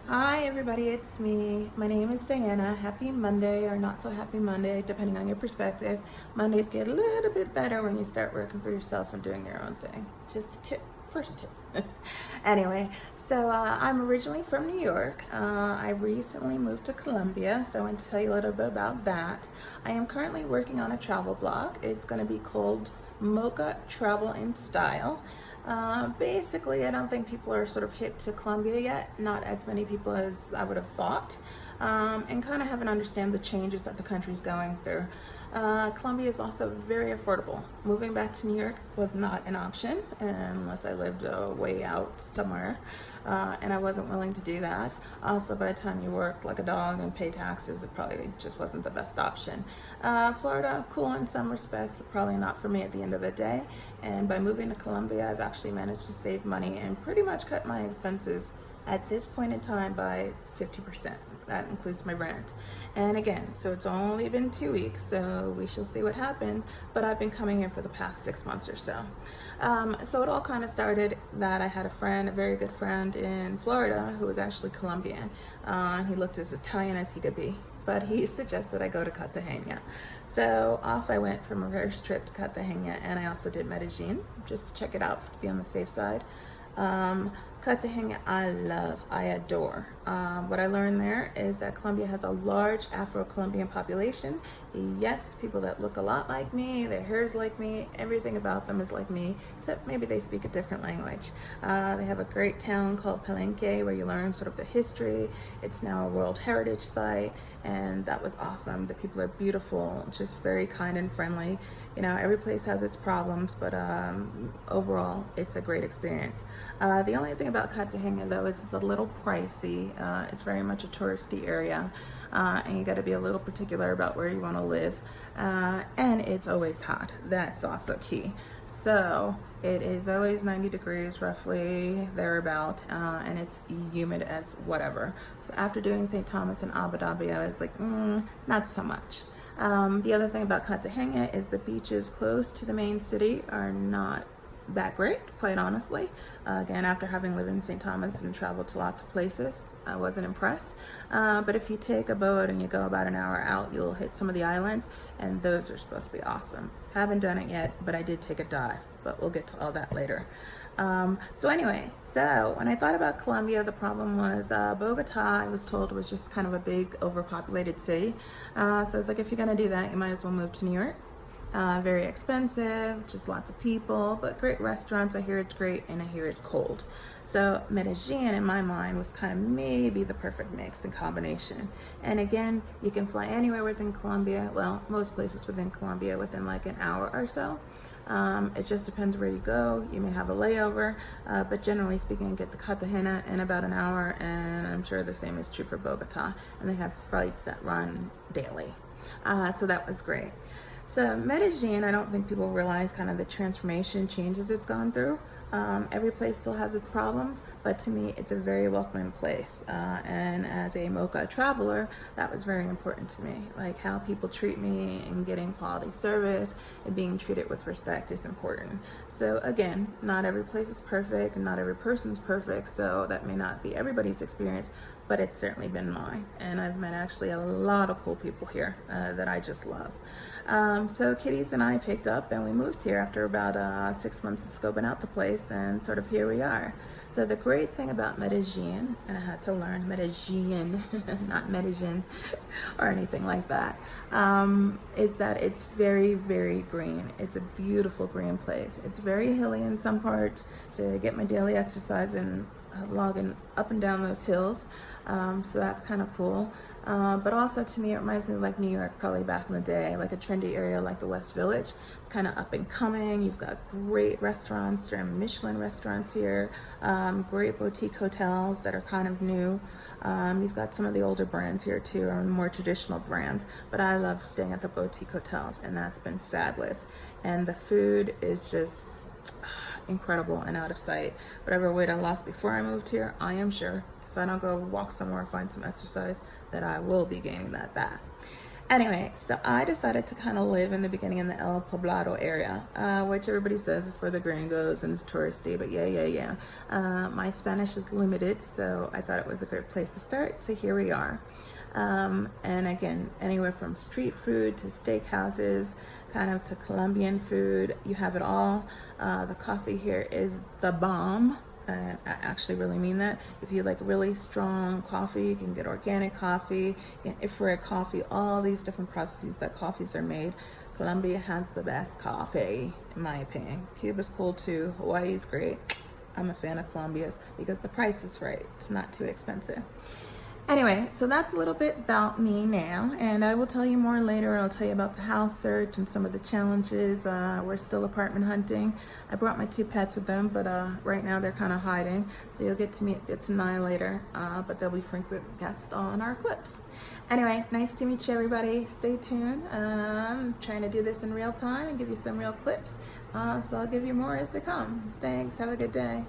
Hi everybody, it's me. My name is Diana. Happy Monday, or not so happy Monday, depending on your perspective. Mondays get a little bit better when you start working for yourself and doing your own thing. Just a tip, first tip. Anyway, so I'm originally from New York. I recently moved to Colombia, so I want to tell you a little bit about that. I am currently working on a travel blog. It's going to be called Mocha Travel in Style. Basically, I don't think people are sort of hip to Colombia yet, not as many people as I would have thought, and kind of haven't understand the changes that the country's going through. Colombia is also very affordable. Moving back to New York was not an option unless I lived way out somewhere, and I wasn't willing to do that. Also, by the time you work like a dog and pay taxes, it probably just wasn't the best option. Florida, cool in some respects, but probably not for me at the end of the day. And by moving to Colombia, I've actually managed to save money and pretty much cut my expenses at this point in time by 50%. That includes my rent. And again, so it's only been 2 weeks, so we shall see what happens, but I've been coming here for the past 6 months or so. So it all kind of started that I had a friend, a very good friend in Florida who was actually Colombian. He looked as Italian as he could be, but he suggested I go to Cartagena. So off I went for my first trip to Cartagena, and I also did Medellin just to check it out to be on the safe side. Cartagena I adore. What I learned there is that Colombia has a large Afro-Colombian population. Yes, people that look a lot like me, their hair is like me, everything about them is like me, except maybe they speak a different language. They have a great town called Palenque where you learn sort of the history. It's now a World Heritage Site, and that was awesome. The people are beautiful, just very kind and friendly. You know, every place has its problems, but overall, it's a great experience. The only thing about Cartagena, though, is it's a little pricey. It's very much a touristy area, and you got to be a little particular about where you want to live. And it's always hot. That's also key. So it is always 90 degrees, roughly thereabout, and it's humid as whatever. So after doing St. Thomas and Abu Dhabi, I was like, not so much. The other thing about Cartagena is the beaches close to the main city are not that great, quite honestly. Again, after having lived in St. Thomas and traveled to lots of places, I wasn't impressed. But if you take a boat and you go about an hour out, you'll hit some of the islands, and those are supposed to be awesome. Haven't done it yet, but I did take a dive, but we'll get to all that later. So anyway, so when I thought about Colombia, the problem was Bogota, I was told, was just kind of a big overpopulated city. So it's like, if you're gonna do that, you might as well move to New York. Very expensive, just lots of people, but great restaurants. I hear it's great, and I hear it's cold. So Medellin, in my mind, was kind of maybe the perfect mix and combination. And again, you can fly anywhere within Colombia. Well, most places within Colombia within like an hour or so. It just depends where you go. You may have a layover, but generally speaking, you get to Cartagena in about an hour, and I'm sure the same is true for Bogota. And they have flights that run daily. So that was great. So Medellin, I don't think people realize kind of the transformation changes it's gone through. Every place still has its problems, but to me, it's a very welcoming place. And as a Mocha traveler, that was very important to me. Like, how people treat me and getting quality service and being treated with respect is important. So again, not every place is perfect and not every person's perfect, so that may not be everybody's experience, but it's certainly been mine. And I've met actually a lot of cool people here that I just love. So Kitty's and I picked up and we moved here after about 6 months of scoping out the place, and sort of here we are. So the great thing about Medellin, and I had to learn Medellin, not Medellin or anything like that, is that it's very, very green. It's a beautiful green place. It's very hilly in some parts, so I get my daily exercise and logging up and down those hills, so that's kind of cool. But also, to me, it reminds me of like New York, probably back in the day, like a trendy area like the West Village. It's kind of up and coming. You've got great restaurants. There are Michelin restaurants here, great boutique hotels that are kind of new. You've got some of the older brands here too, or more traditional brands, but I love staying at the boutique hotels, and that's been fabulous. And the food is just incredible and out of sight. Whatever weight I lost before I moved here, I am sure if I don't go walk somewhere or find some exercise, that I will be gaining that back. Anyway, so I decided to kind of live in the beginning in the El Poblado area, which everybody says is for the gringos and it's touristy, but yeah. My Spanish is limited, so I thought it was a great place to start, so here we are. And again, anywhere from street food to steakhouses, kind of to Colombian food, you have it all. The coffee here is the bomb. And I actually really mean that. If you like really strong coffee, you can get organic coffee, you can infrared coffee, all these different processes that coffees are made. Colombia has the best coffee, in my opinion. Cuba's cool too. Hawaii's great. I'm a fan of Colombia's because the price is right. It's not too expensive. Anyway, so that's a little bit about me now, and I will tell you more later. I'll tell you about the house search and some of the challenges. We're still apartment hunting. I brought my 2 pets with them, but right now they're kind of hiding, so you'll get to meet Bits and I later, but they'll be frequent guests on our clips. Anyway, nice to meet you, everybody. Stay tuned. I'm trying to do this in real time and give you some real clips, so I'll give you more as they come. Thanks. Have a good day.